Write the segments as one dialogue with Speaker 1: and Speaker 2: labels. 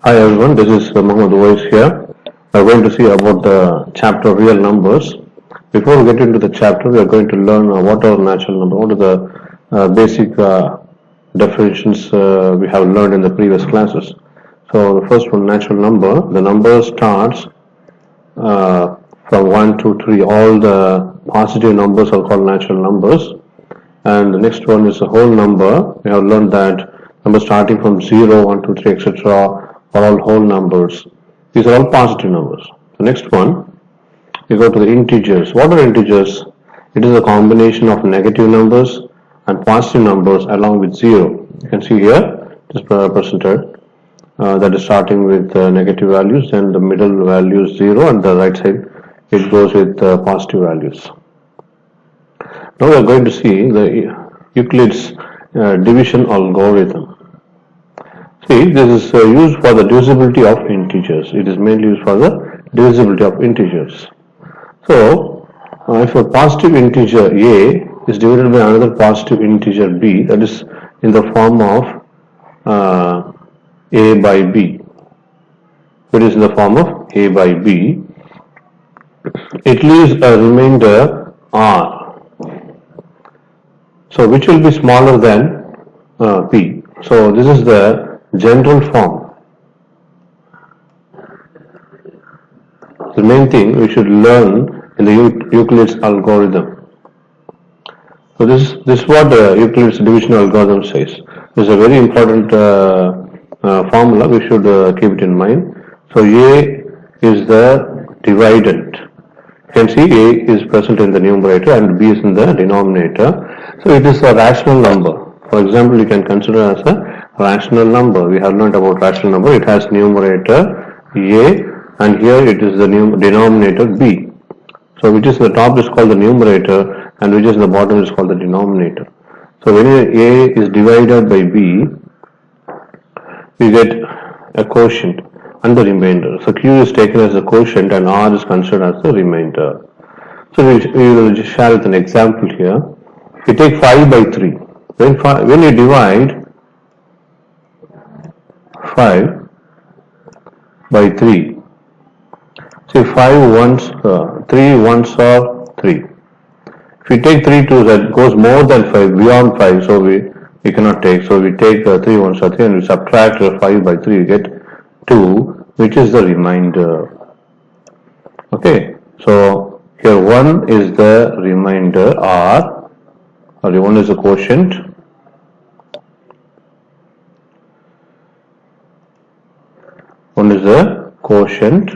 Speaker 1: Hi everyone, this is Mohammed Uwais here. We're going to see about the chapter real numbers. Before we get into the chapter, we are going to learn what are natural numbers, what are the basic definitions we have learned in the previous classes. So the first one, natural number. The number starts from 1, 2, 3. All the positive numbers are called natural numbers. And the next one is a whole number. We have learned that numbers starting from 0, 1, 2, 3, etc. are all whole numbers. These are all positive numbers. The next one, we go to the integers. What are integers? It is a combination of negative numbers and positive numbers along with 0. You can see here, it is presented. That is starting with negative values, and the middle value is 0, and the right side it goes with positive values. Now we are going to see the Euclid's division algorithm. See, this is used for the divisibility of integers. It is mainly used for the divisibility of integers. So, if a positive integer a is divided by another positive integer b, that is in the form of a by b. It is in the form of a by b. It leaves a remainder r. So, which will be smaller than p. So, this is the general form. The main thing we should learn in the Euclid's algorithm. So this is what the Euclid's division algorithm says. This is a very important formula. We should keep it in mind. So A is the dividend. You can see A is present in the numerator and B is in the denominator. So it is a rational number. For example, you can consider as a rational number. We have learned about rational number. It has numerator A and here it is the denominator B. So which is the top is called the numerator and which is the bottom is called the denominator. So when A is divided by B, we get a quotient and the remainder. So Q is taken as the quotient and R is considered as the remainder. So we will just share with an example here. We take 5 by 3. When you divide 5 by 3, see 5 ones, 3 ones are 3. If we take 3 twos, that goes more than 5, beyond 5, so we cannot take. So we take 3 ones are 3 and we subtract 5 by 3, we get 2, which is the remainder. Okay, so here 1 is the remainder R, or 1 is the quotient. One is the quotient.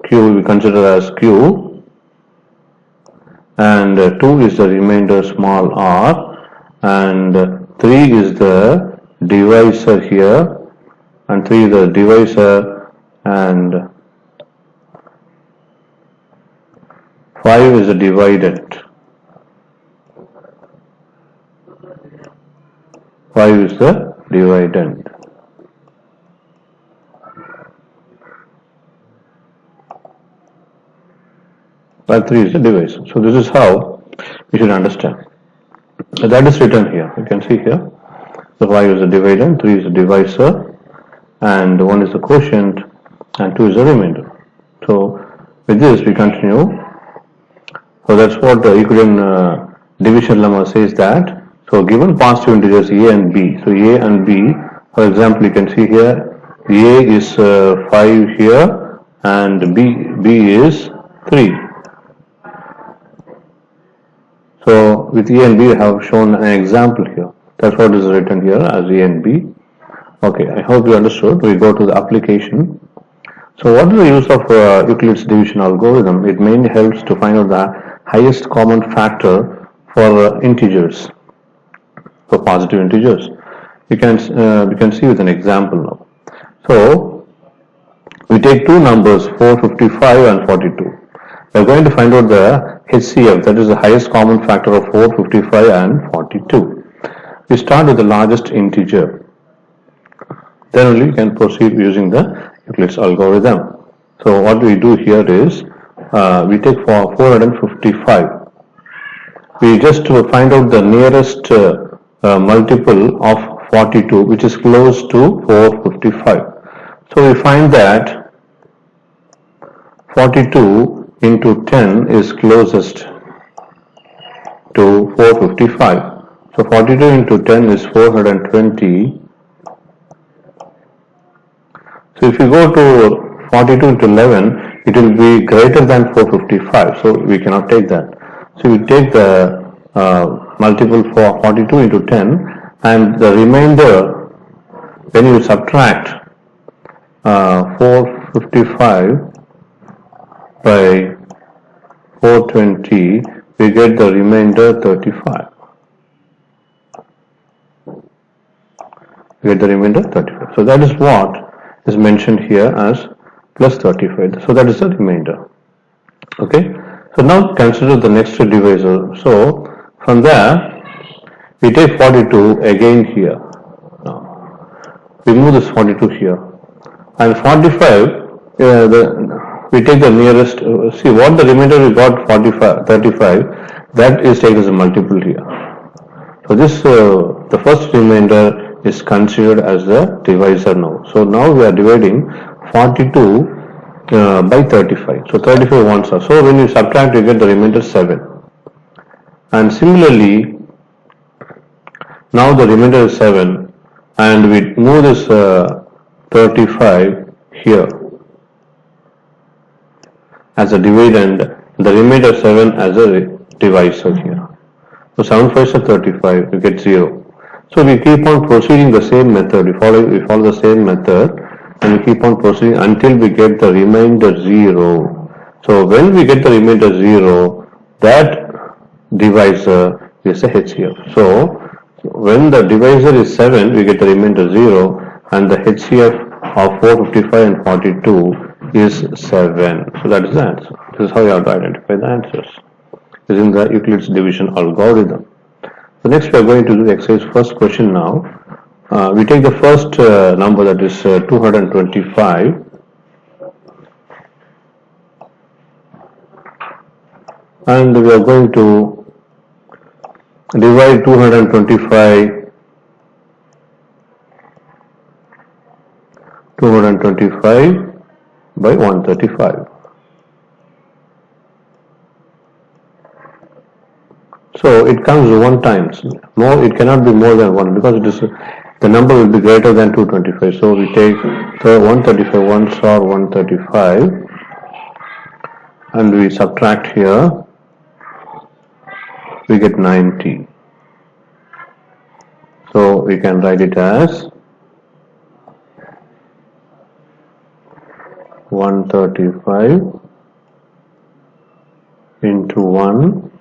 Speaker 1: Q we consider as Q, and 2 is the remainder small r, and 3 is the divisor here, and 3 is the divisor, and 5 is the dividend. 5 is the dividend. And 3 is the divisor. So this is how we should understand. That is written here. You can see here. So 5 is the dividend, 3 is the divisor, and 1 is the quotient, and 2 is the remainder. So with this we continue. So that's what the Euclidean division lemma says that. So given positive integers a and b. So a and b, for example, you can see here a is 5 here and b is 3. So with A and B, I have shown an example here. That's what is written here as A and B. Okay, I hope you understood. We go to the application. So what is the use of Euclid's division algorithm? It mainly helps to find out the highest common factor for integers, for positive integers. We can see with an example now. So we take two numbers, 455 and 42. We are going to find out the HCF, that is the highest common factor of 455 and 42. We start with the largest integer. Then only we can proceed using the Euclid's algorithm. So what we do here is, we take 455. We just find out the nearest multiple of 42, which is close to 455. So we find that 42 into 10 is closest to 455. So 42 into 10 is 420. So if you go to 42 into 11, it will be greater than 455. So we cannot take that. So we take the multiple for 42 into 10, and the remainder, when you subtract 455 by 420, we get the remainder 35. We get the remainder 35. So that is what is mentioned here as plus 35. So that is the remainder. Okay. So now consider the next divisor. So from there, we take 42 again here. Now, we move this 42 here. And 45, we take the nearest, see what the remainder we got 45, 35, that is taken as a multiple here. So this, the first remainder is considered as the divisor now. So now we are dividing 42 by 35. So 35 ones are. So when you subtract, you get the remainder 7. And similarly, now the remainder is 7, and we move this 35 here as a dividend, the remainder 7 as a divisor here. So 7 5 are 35, you get 0. So we keep on proceeding the same method, we follow the same method, and we keep on proceeding until we get the remainder 0. So when we get the remainder 0, that divisor is a HCF. So when the divisor is 7, we get the remainder 0, and the HCF of 455 and 42 is 7. So that is the answer. This is how you have to identify the answers using the Euclid's division algorithm. So next we are going to do the exercise first question now. We take the first number, that is 225, and we are going to divide 225 by 135. So it comes 1 times. More, it cannot be more than 1 because it is the number will be greater than 225. So we take the 135 ones are 135, and we subtract here. We get 90. So we can write it as 135 into 1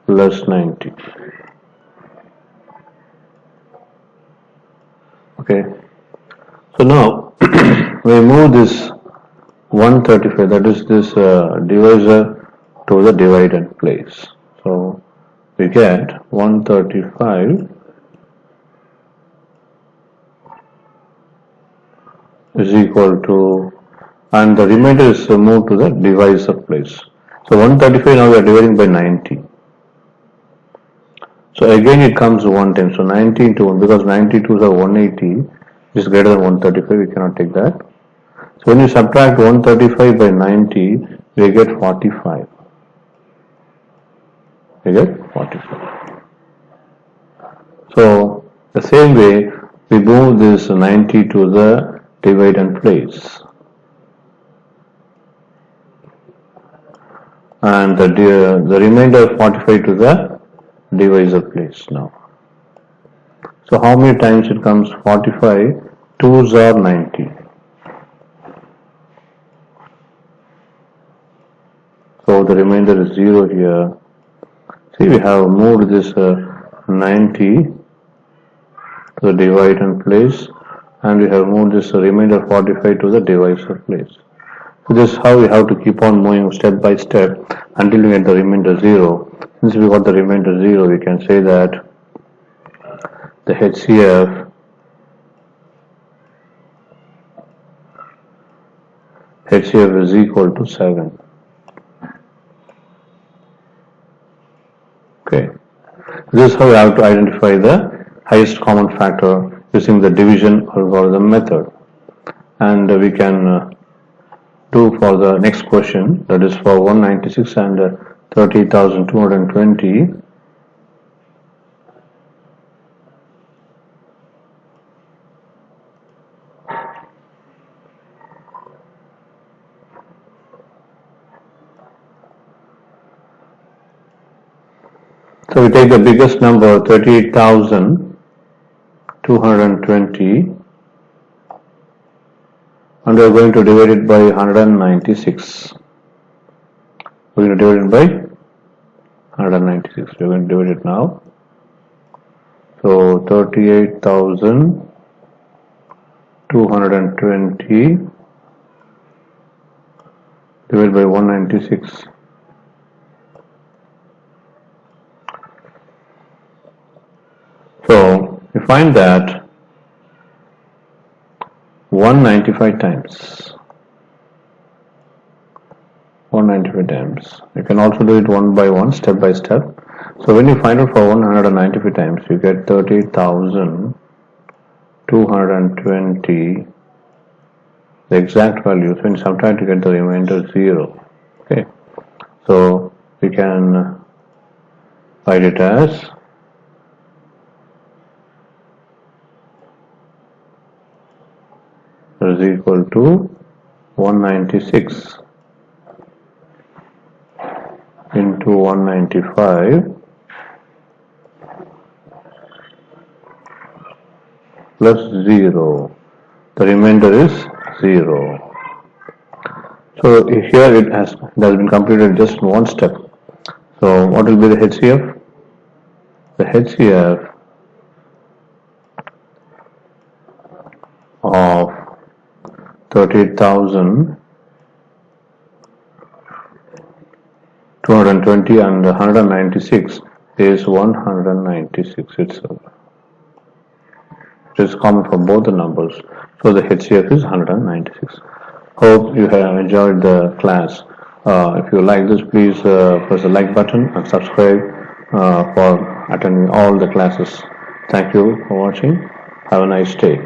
Speaker 1: plus 90. Okay. So now we move this 135, that is this divisor, to the dividend place. So we get 135 is equal to, and the remainder is moved to the divisor place. So 135 now we are dividing by 90. So again it comes 1 time. So 90 into 1, because 92 are 180 is greater than 135, we cannot take that. So when you subtract 135 by 90, we get 45. We get 45. So the same way we move this 90 to the dividend place, and the remainder of 45 to the divisor place now. So how many times it comes? 45, 2s are 90. So the remainder is 0 here. See, we have moved this 90 to the dividend place, and we have moved this remainder 45 to the divisor place. So this is how we have to keep on moving step by step until we get the remainder 0. Since we got the remainder 0, we can say that the HCF is equal to 7. Okay. This is how we have to identify the highest common factor using the division algorithm method. And we can do for the next question, that is for 196 and 30,220. So we take the biggest number, 38,220, and we are going to divide it by 196. We're going to divide it by 196. We're going to divide it now. So 38,220 divided by 196. So we find that 195 times. 195 times. You can also do it one by one, step by step. So when you find out for 195 times, you get 30,220. The exact value. So when you subtract, you get the remainder 0. Okay. So we can write it as is equal to 196 into 195 plus 0. The remainder is 0. So here it has been completed just in one step. So what will be the HCF? The HCF of 38,220 and 196 is 196 itself. It is common for both the numbers. So the HCF is 196. Hope you have enjoyed the class. If you like this, please press the like button and subscribe for attending all the classes. Thank you for watching. Have a nice day.